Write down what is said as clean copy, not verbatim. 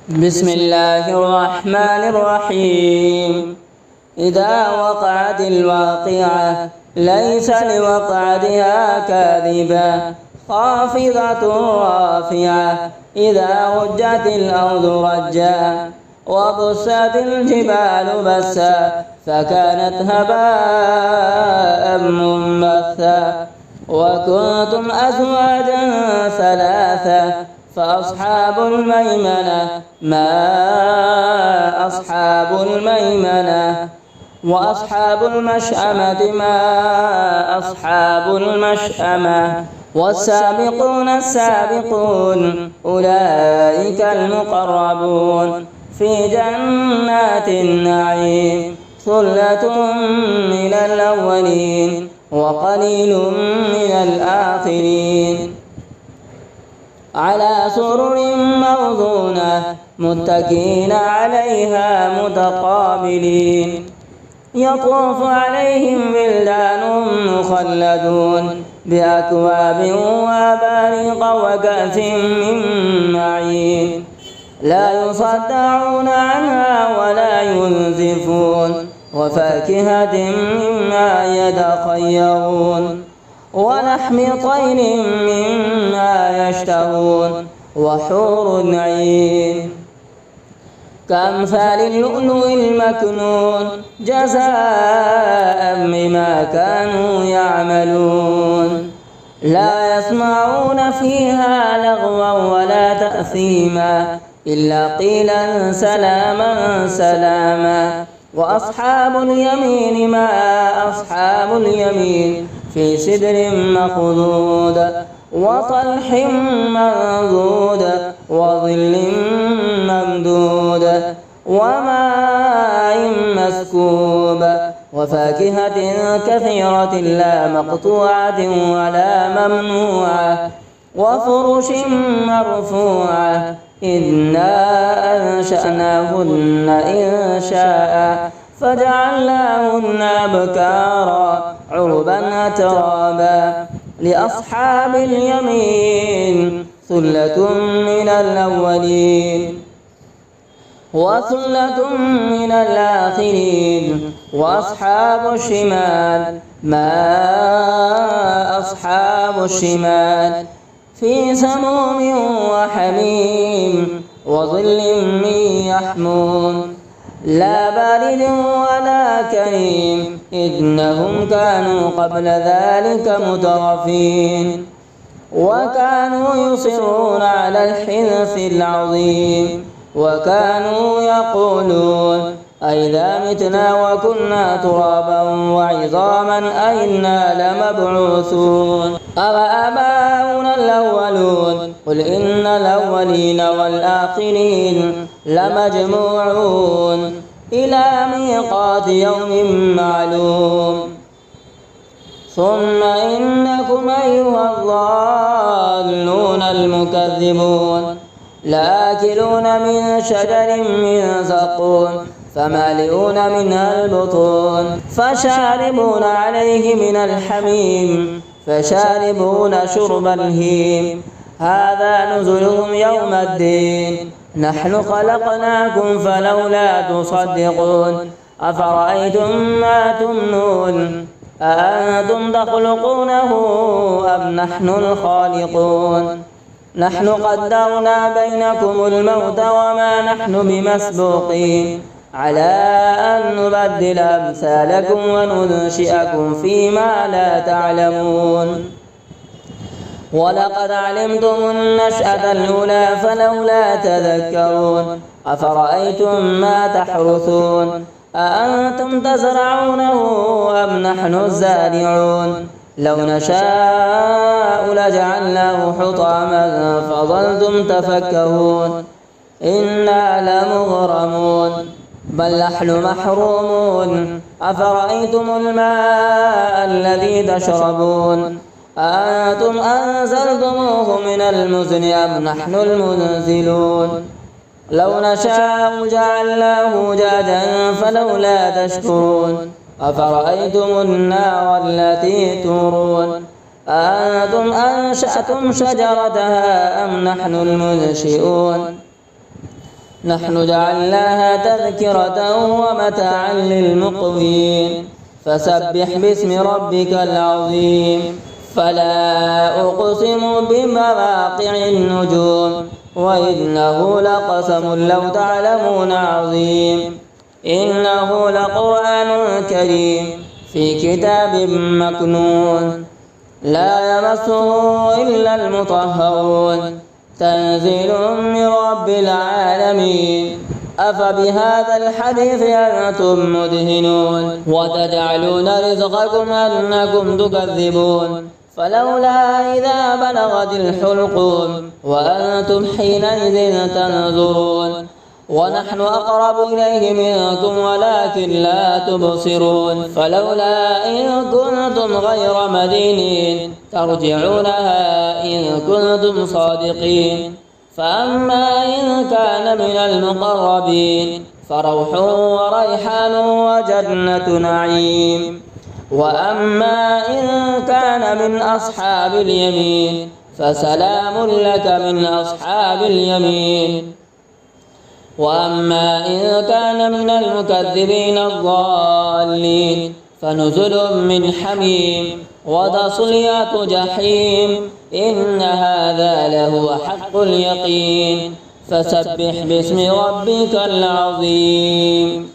بسم الله الرحمن الرحيم. إذا وقعت الواقعة ليس لوقعتها كاذبة خافضة رافعة إذا رجت الأرض رجا وبست الجبال بسا فكانت هباء منبثا وكنتم أزواجا ثلاثة فأصحاب الميمنة ما أصحاب الميمنة وأصحاب المشأمة ما أصحاب المشأمة والسابقون السابقون أولئك المقربون في جنات النعيم ثلة من الأولين وقليل من الآخرين على سرر موضونة متكئين عليها متقابلين يطوف عليهم ولدان مخلدون بأكواب وأباريق وكأس من معين لا يصدعون عنها ولا ينزفون وفاكهة مما يتخيرون ولحم طير مما يشتهون وحور عين كأمثال اللؤلؤ المكنون جزاء بما كانوا يعملون لا يسمعون فيها لغوا ولا تأثيما إلا قيلا سلاما سلاما وأصحاب اليمين ما أصحاب اليمين في سدر مخضود وطلح منضود وظل ممدود وماء مسكوب وفاكهة كثيرة لا مقطوعة ولا ممنوعة وفرش مرفوعة إنا أنشأناهن إنشاء فجعلناهن أبكارا عربا أترابا لأصحاب اليمين ثلة من الأولين وثلة من الآخرين وأصحاب الشمال ما أصحاب الشمال في سموم وحميم وظل من يحمون لا بارد ولا كريم إنهم كانوا قبل ذلك مترفين وكانوا يصرون على الحنث العظيم وكانوا يقولون أئذا متنا وكنا ترابا وعظاما أئنا لمبعوثون أوآباؤنا الأولون قل إن الأولين والآخرين لمجموعون إلى ميقات يوم معلوم ثم إنكم أيها الضالون المكذبون لآكلون من شجر من زقوم فمالئون منها البطون فشاربون عليه من الحميم فشاربون شرب الهيم هذا نزلهم يوم الدين نحن خلقناكم فلولا تصدقون أفرأيتم ما تمنون أأنتم تخلقونه أم نحن الخالقون نحن قدرنا بينكم الموت وما نحن بمسبوقين على أن نبدل أمثالكم وننشئكم فيما لا تعلمون ولقد علمتم النشأة الأولى فلولا تذكرون أفرأيتم ما تحرثون أأنتم تزرعونه أم نحن الزارعون لو نشاء لجعلناه حطاما فظلتم تفكهون إنا لمغرمون بل نحن محرومون أفرأيتم الماء الذي تشربون أأنتم أنزلتموه من المزن أم نحن المنزلون لو نشاء جعلناه جاجا فلولا تشكرون أفرأيتم النار التي تورون أأنتم أنشأتم شجرتها أم نحن المنشئون نحن جعلناها تذكرة ومتاعا للمقوين فسبح باسم ربك العظيم. فلا أقسم بمواقع النجوم وإنه لقسم لو تعلمون عظيم. إنه لقرآن كريم في كتاب مكنون لا يمسه إلا المطهرون تنزيل من رب العالمين. أفبهذا الحديث أنتم مدهنون وتجعلون رزقكم أنكم تكذبون. فلولا إذا بلغت الحلقوم وأنتم حينئذ تنظرون ونحن أقرب إليه منكم ولكن لا تبصرون. فلولا إن كنتم غير مدينين ترجعونها إن كنتم صادقين. فأما إن كان من المقربين فروح وريحان وجنة نعيم. وأما إن كان من أصحاب اليمين فسلام لك من أصحاب اليمين. وأما إن كان من المكذبين الضالين فنزل من حميم وتصلية جحيم. إن هذا لهو حق اليقين. فسبح باسم ربك العظيم.